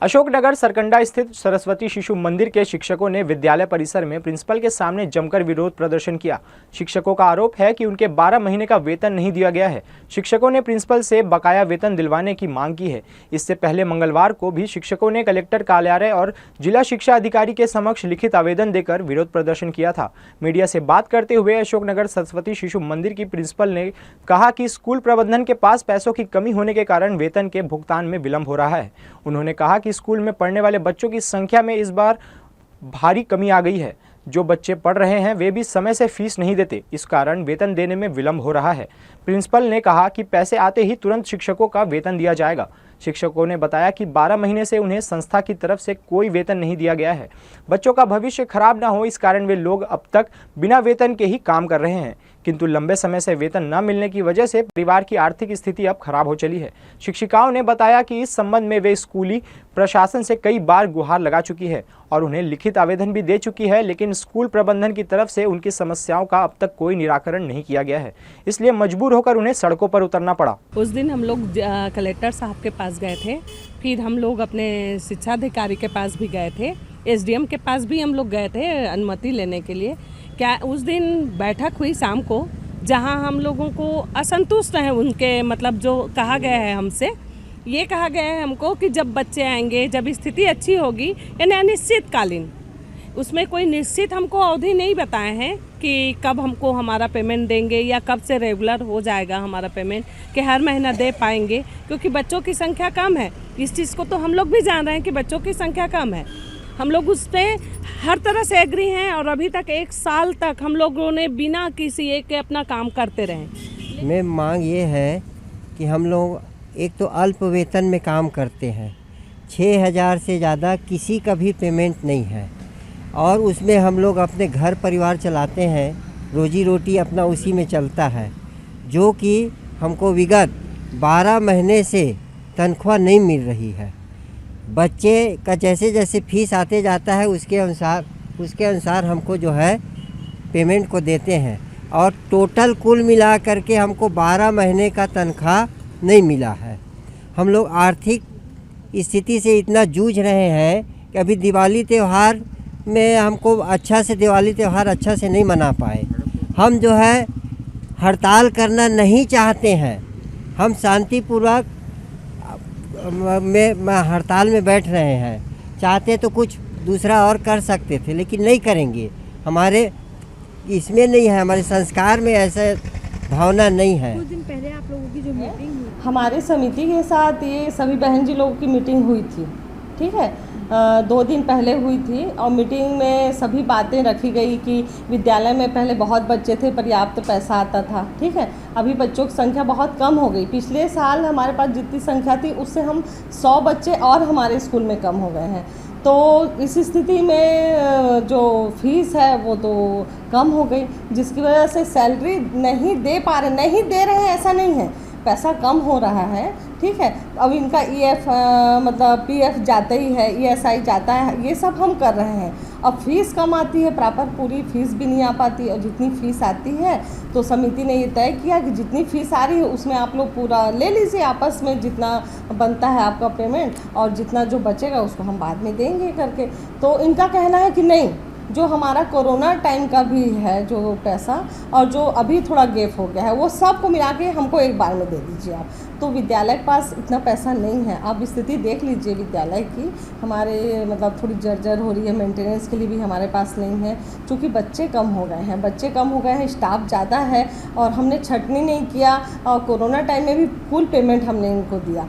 अशोकनगर सरकंडा स्थित सरस्वती शिशु मंदिर के शिक्षकों ने विद्यालय परिसर में प्रिंसिपल के सामने जमकर विरोध प्रदर्शन किया। शिक्षकों का आरोप है कि उनके 12 महीने का वेतन नहीं दिया गया है। शिक्षकों ने प्रिंसिपल से बकाया वेतन दिलवाने की मांग की है। इससे पहले मंगलवार को भी शिक्षकों ने कलेक्टर कार्यालय और जिला शिक्षा अधिकारी के समक्ष लिखित आवेदन देकर विरोध प्रदर्शन किया था। मीडिया से बात करते हुए अशोकनगर सरस्वती शिशु मंदिर की प्रिंसिपल ने कहा कि स्कूल प्रबंधन के पास पैसों की कमी होने के कारण वेतन के भुगतान में विलंब हो रहा है। उन्होंने कहा कि स्कूल में पढ़ने वाले बच्चों की संख्या में इस बार भारी कमी आ गई है। जो बच्चे पढ़ रहे हैं वे भी समय से फीस नहीं देते, इस कारण वेतन देने में विलंब हो रहा है। प्रिंसिपल ने कहा कि पैसे आते ही तुरंत शिक्षकों का वेतन दिया जाएगा। शिक्षकों ने बताया कि 12 महीने से उन्हें संस्था की तरफ से कोई वेतन नहीं दिया गया है। बच्चों का भविष्य खराब ना हो, इस कारण वे लोग अब तक बिना वेतन के ही काम कर रहे हैं, किंतु लंबे समय से वेतन न मिलने की वजह से परिवार की आर्थिक स्थिति अब खराब हो चली है। शिक्षिकाओं ने बताया कि इस संबंध में वे स्कूली प्रशासन से कई बार गुहार लगा चुकी है और उन्हें लिखित आवेदन भी दे चुकी है, लेकिन स्कूल प्रबंधन की तरफ से उनकी समस्याओं का अब तक कोई निराकरण नहीं किया गया है। इसलिए मजबूर होकर उन्हें सड़कों पर उतरना पड़ा। उस दिन हम लोग कलेक्टर साहब के पास गए थे, फिर हम लोग अपने शिक्षा अधिकारी के पास भी गए थे, एसडीएम के पास भी हम लोग गए थे अनुमति लेने के लिए। क्या उस दिन बैठक हुई शाम को, जहां हम लोगों को असंतुष्ट हैं उनके मतलब जो कहा गया है हमसे, ये कहा गया है हमको कि जब बच्चे आएंगे, जब स्थिति अच्छी होगी, यानी अनिश्चितकालीन, उसमें कोई निश्चित हमको अवधि नहीं बताए हैं कि कब हमको हमारा पेमेंट देंगे या कब से रेगुलर हो जाएगा हमारा पेमेंट, कि हर महीना दे पाएंगे, क्योंकि बच्चों की संख्या कम है। इस चीज़ को तो हम लोग भी जान रहे हैं कि बच्चों की संख्या कम है। हम लोग उस पर हर तरह से एग्री हैं और अभी तक 1 साल तक हम लोगों ने बिना किसी एक के अपना काम करते रहे। में मांग ये है कि हम लोग एक तो अल्प वेतन में काम करते हैं, 6,000 से ज़्यादा किसी का भी पेमेंट नहीं है और उसमें हम लोग अपने घर परिवार चलाते हैं, रोजी रोटी अपना उसी में चलता है, जो कि हमको विगत 12 महीने से तनख्वाह नहीं मिल रही है। बच्चे का जैसे जैसे फीस आते जाता है उसके अनुसार हमको जो है पेमेंट को देते हैं और टोटल कुल मिला करके हमको 12 महीने का तनख्वाह नहीं मिला है। हम लोग आर्थिक स्थिति से इतना जूझ रहे हैं कि अभी दिवाली त्यौहार में हमको दिवाली त्यौहार अच्छा से नहीं मना पाए। हम जो है हड़ताल करना नहीं चाहते हैं, हम शांतिपूर्वक में हड़ताल में बैठ रहे हैं। चाहते तो कुछ दूसरा और कर सकते थे, लेकिन नहीं करेंगे। हमारे इसमें नहीं है, हमारे संस्कार में ऐसा भावना नहीं है। कुछ दिन पहले आप लोगों की जो मीटिंग हुई, हमारे समिति के साथ ये सभी बहन जी लोगों की मीटिंग हुई थी, ठीक है, 2 दिन पहले हुई थी और मीटिंग में सभी बातें रखी गई कि विद्यालय में पहले बहुत बच्चे थे, पर्याप्त पैसा आता था, ठीक है। अभी बच्चों की संख्या बहुत कम हो गई। पिछले साल हमारे पास जितनी संख्या थी उससे हम 100 बच्चे और हमारे स्कूल में कम हो गए हैं। तो इस स्थिति में जो फीस है वो तो कम हो गई, जिसकी वजह से सैलरी नहीं दे रहे हैं, ऐसा नहीं है, पैसा कम हो रहा है, ठीक है। अब इनका मतलब पीएफ जाता ही है, ईएसआई जाता है, ये सब हम कर रहे हैं। अब फीस कम आती है, प्रॉपर पूरी फीस भी नहीं आ पाती, और जितनी फीस आती है तो समिति ने ये तय किया कि जितनी फीस आ रही है उसमें आप लोग पूरा ले लीजिए आपस में, जितना बनता है आपका पेमेंट, और जितना जो बचेगा उसको हम बाद में देंगे करके। तो इनका कहना है कि नहीं, जो हमारा कोरोना टाइम का भी है जो पैसा और जो अभी थोड़ा गैप हो गया है वो सब को मिला के हमको एक बार में दे दीजिए आप। तो विद्यालय के पास इतना पैसा नहीं है। आप स्थिति देख लीजिए विद्यालय की, हमारे मतलब थोड़ी जर्जर हो रही है, मेंटेनेंस के लिए भी हमारे पास नहीं है, क्योंकि बच्चे कम हो गए हैं, स्टाफ ज़्यादा है और हमने छटनी नहीं किया और कोरोना टाइम में भी फुल पेमेंट हमने इनको दिया।